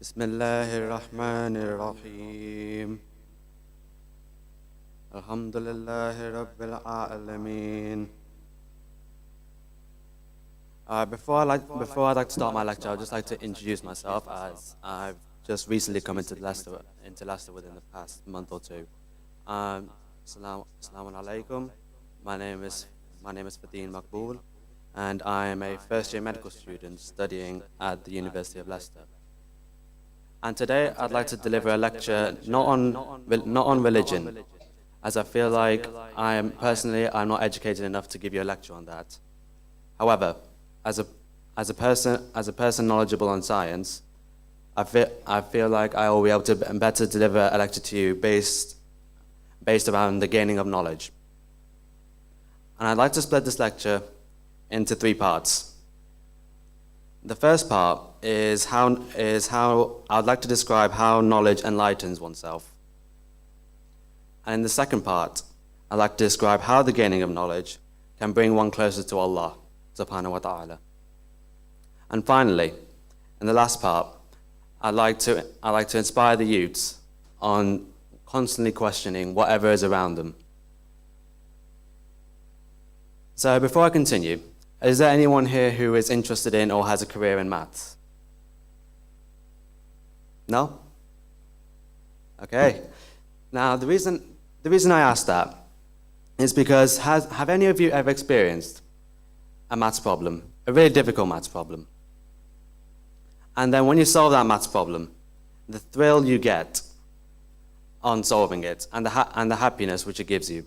بسم الله الرحمن الرحيم الحمد لله رب العالمين. Before I'd like to start my lecture, I'd just like to introduce myself, as I've just recently come into Leicester within the past month or two. Assalamu alaikum. My name is Fateen Maqbool, and I am a first-year medical student studying at the University of Leicester. And today I'd like to deliver a lecture not on religion, as I feel like I'm not educated enough to give you a lecture on that. However, as a person knowledgeable on science, I feel like I will be able to better deliver a lecture to you based around the gaining of knowledge. And I'd like to split this lecture into 3 parts. The first part is how I'd like to describe how knowledge enlightens oneself. And in the second part, I'd like to describe how the gaining of knowledge can bring one closer to Allah subhanahu wa ta'ala. And finally, in the last part, I'd like to inspire the youths on constantly questioning whatever is around them. So before I continue, is there anyone here who is interested in or has a career in maths? No? Okay. Now, the reason I asked that is because have any of you ever experienced a maths problem, a really difficult maths problem? And then when you solve that maths problem, the thrill you get on solving it and the happiness which it gives you.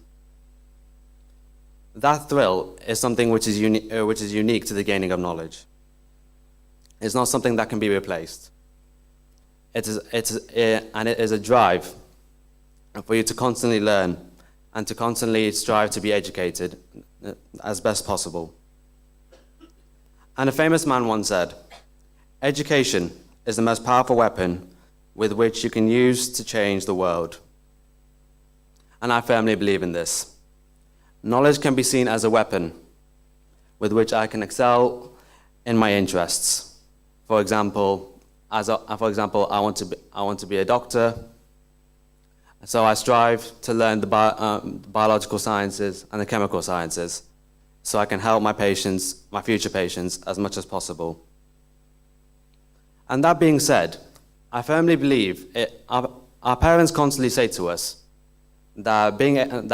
That thrill is something which is unique to the gaining of knowledge. It's not something that can be replaced. It is a drive for you to constantly learn and to constantly strive to be educated as best possible. And a famous man once said, "Education is the most powerful weapon with which you can use to change the world." And I firmly believe in this. Knowledge can be seen as a weapon with which I can excel in my interests. For example, I want to be a doctor, so I strive to learn the biological sciences and the chemical sciences, so I can help my future patients, as much as possible. And that being said, I firmly believe our parents constantly say to us that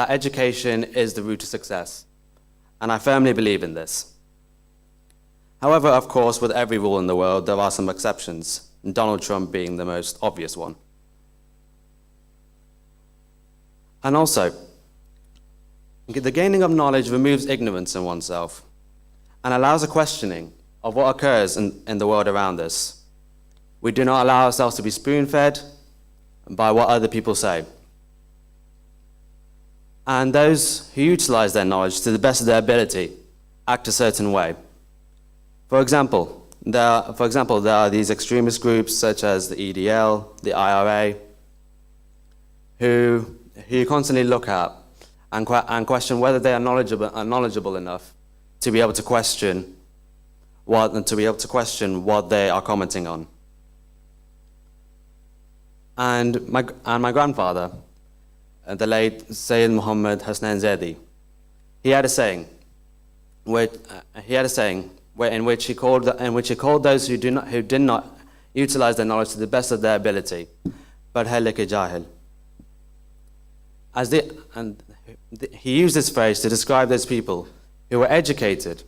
education is the route to success, and I firmly believe in this. However, of course, with every rule in the world, there are some exceptions, Donald Trump being the most obvious one. And also, the gaining of knowledge removes ignorance in oneself and allows a questioning of what occurs in the world around us. We do not allow ourselves to be spoon-fed by what other people say. And those who utilize their knowledge to the best of their ability act a certain way. For example, there are these extremist groups such as the EDL, the IRA, who you constantly look at and question whether they are knowledgeable enough to be able to question what they are commenting on. And my grandfather, the late Sayyid Muhammad Hasnain Zaidi, he had a saying in which he called those who did not utilize their knowledge to the best of their ability, "Padhe ke jahil." He used this phrase to describe those people who were educated.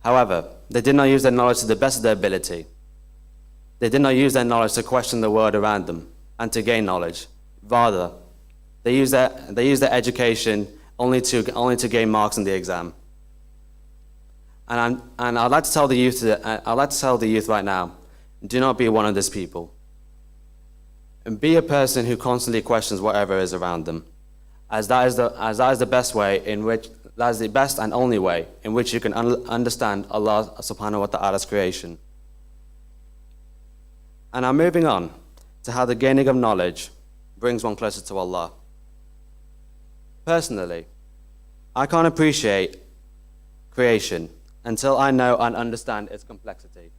However, they did not use their knowledge to the best of their ability. They did not use their knowledge to question the world around them and to gain knowledge. Rather, they use their education only to gain marks in the exam. And I'd like to tell the youth right now, do not be one of these people. And be a person who constantly questions whatever is around them, as that is the best and only way in which you can understand Allah subhanahu wa ta'ala's creation. And I'm moving on to how the gaining of knowledge brings one closer to Allah. Personally, I can't appreciate creation until I know and understand its complexity.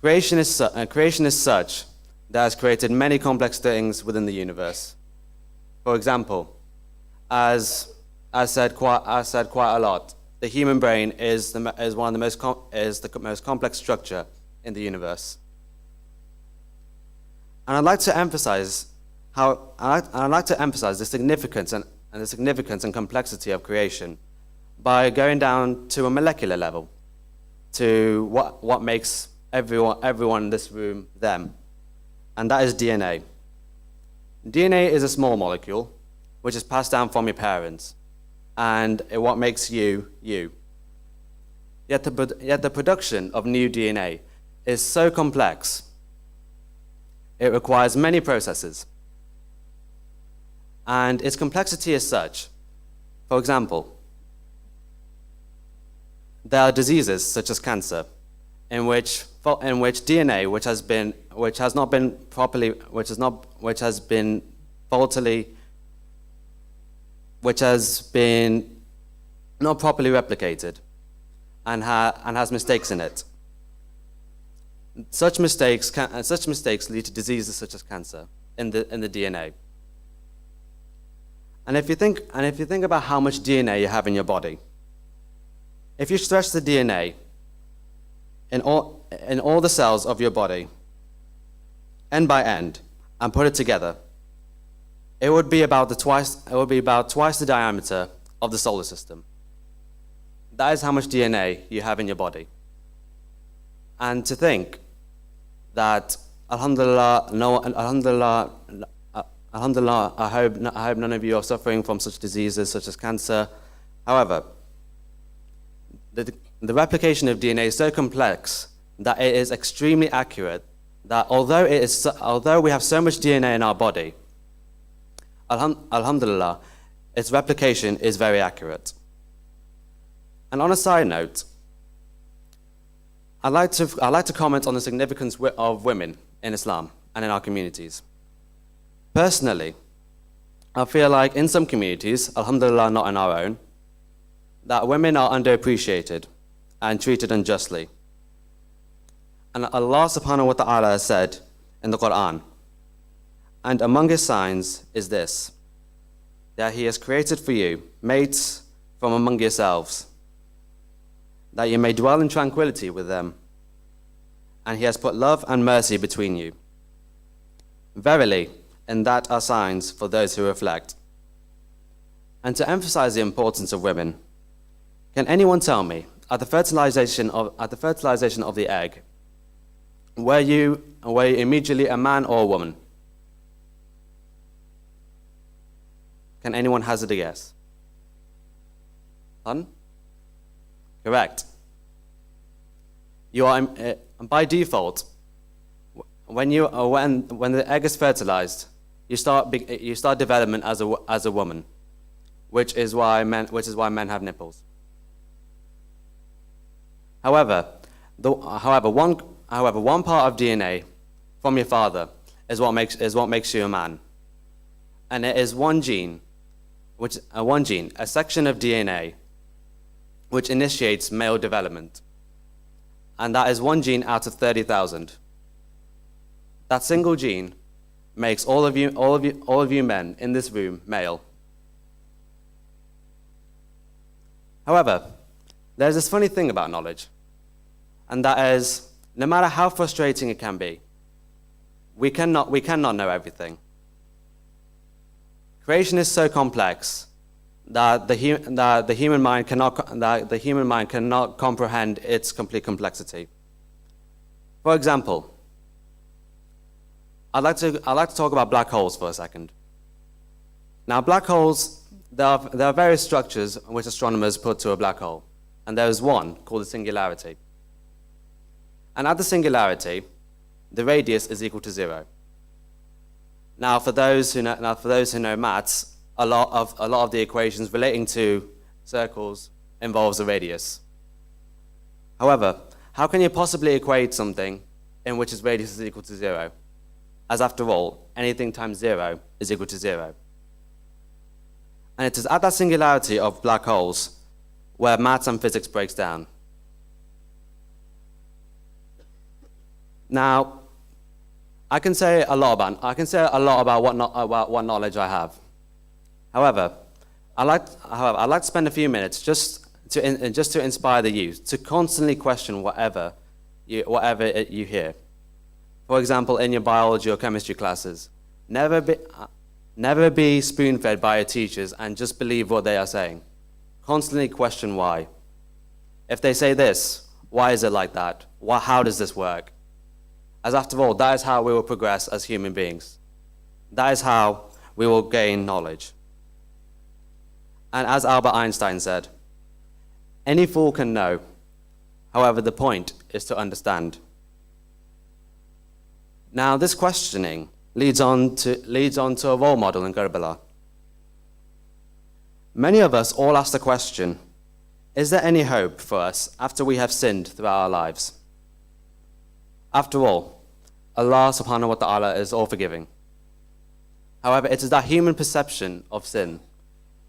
Creation is such that has created many complex things within the universe. For example, as said quite a lot, the human brain is the most complex structure in the universe. And I'd like to emphasize the significance and complexity of creation by going down to a molecular level, to what makes everyone in this room them, and that is DNA. DNA is a small molecule which is passed down from your parents, and what makes you, you. Yet the production of new DNA is so complex, it requires many processes. And its complexity is such, for example, there are diseases such as cancer, in which DNA, which has been not properly replicated, and has mistakes in it. Such mistakes lead to diseases such as cancer in the DNA. And if you think about how much DNA you have in your body, if you stretch the DNA in all the cells of your body, end by end, and put it together, it would be about twice the diameter of the solar system. That is how much DNA you have in your body. And to think that, alhamdulillah, I hope none of you are suffering from such diseases such as cancer. However, the replication of DNA is so complex that it is extremely accurate, that although we have so much DNA in our body, alhamdulillah, its replication is very accurate. And on a side note, I'd like to comment on the significance of women in Islam and in our communities. Personally, I feel like in some communities, alhamdulillah not in our own, that women are underappreciated and treated unjustly. And Allah subhanahu wa ta'ala has said in the Quran, and among his signs is this, that he has created for you mates from among yourselves, that you may dwell in tranquility with them, and he has put love and mercy between you. Verily, in that are signs for those who reflect. And to emphasize the importance of women, can anyone tell me, at the fertilization of the egg, were you immediately a man or a woman? Can anyone hazard a guess? Pardon? Correct. You are by default. When the egg is fertilized, you start development as a woman, which is why men have nipples. However, one part of DNA from your father is what makes you a man, and it is one gene, a section of DNA, which initiates male development, and that is one gene out of 30,000. That single gene makes all of you men in this room male. However, there's this funny thing about knowledge, and that is, no matter how frustrating it can be, we cannot know everything. Creation is so complex that the human mind cannot comprehend its complete complexity. For example, I'd like to talk about black holes for a second. Now, black holes, there are various structures which astronomers put to a black hole, and there is one called the singularity. And at the singularity, the radius is equal to 0. Now, for those who know maths, a lot of the equations relating to circles involves a radius. However, how can you possibly equate something in which its radius is equal to 0? As after all, anything times 0 is equal to 0. And it is at that singularity of black holes where maths and physics breaks down. Now, I can say a lot about what knowledge I have. However, I'd like to spend a few minutes just to inspire the youth to constantly question whatever you hear. For example, in your biology or chemistry classes, never be spoon-fed by your teachers and just believe what they are saying. Constantly question why. If they say this, why is it like that? How does this work? As after all, that is how we will progress as human beings. That is how we will gain knowledge. And as Albert Einstein said, any fool can know. However, the point is to understand. Now, this questioning leads on to a role model in Karbala. Many of us all ask the question, is there any hope for us after we have sinned throughout our lives? After all, Allah subhanahu wa ta'ala is all-forgiving. However, it is that human perception of sin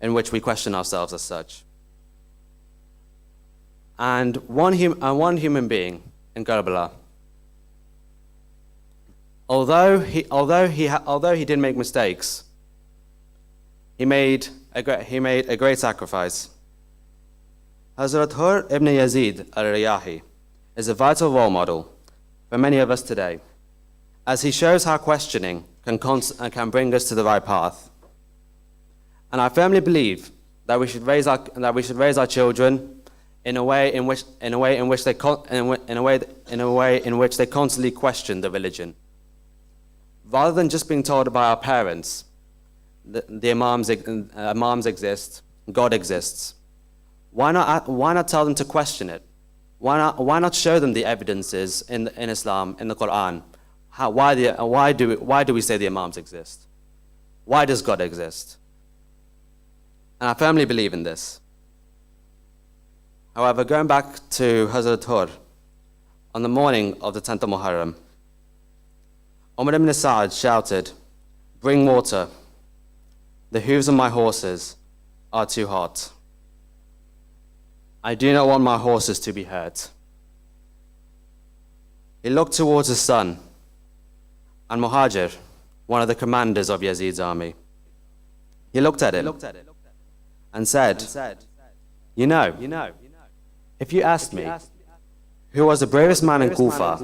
in which we question ourselves as such. And one human being in Karbala, although he did make mistakes, he made a great sacrifice. Hazrat Hur ibn Yazid al-Riyahi is a vital role model for many of us today, as he shows how questioning can bring us to the right path. And I firmly believe that we should raise our children in a way in which they constantly question the religion, rather than just being told by our parents that the imams exist, God exists. Why not tell them to question it? Why not show them the evidences in Islam, in the Quran? Why do we say the imams exist? Why does God exist? And I firmly believe in this. However, going back to Hazrat Hur, on the morning of the 10th of Muharram, Umar ibn Sa'ad shouted, "Bring water. The hooves of my horses are too hot. I do not want my horses to be hurt." He looked towards his son, and Muhajir, one of the commanders of Yazid's army, he looked at him and said, you know, if you asked me who was the bravest man in Kufa,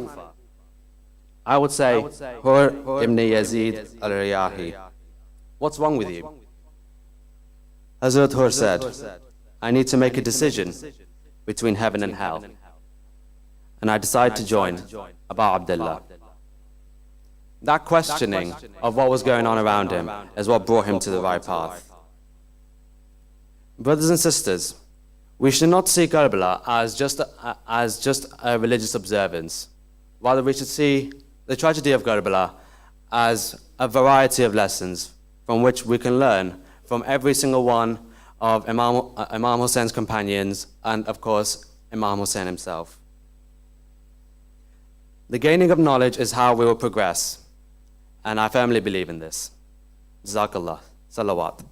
I would say Hur ibn Yazid al-Riyahi. What's wrong with you? Hazrat Hur said, I need to make a decision between heaven and hell. And I decided to join Abu Abdullah. That questioning of what was going on around him is what brought him to the right path. Brothers and sisters, we should not see Karbala as just a religious observance. Rather, we should see the tragedy of Karbala as a variety of lessons from which we can learn from every single one of Imam Husayn's companions and, of course, Imam Husayn himself. The gaining of knowledge is how we will progress, and I firmly believe in this. Jazakallah. Salawat.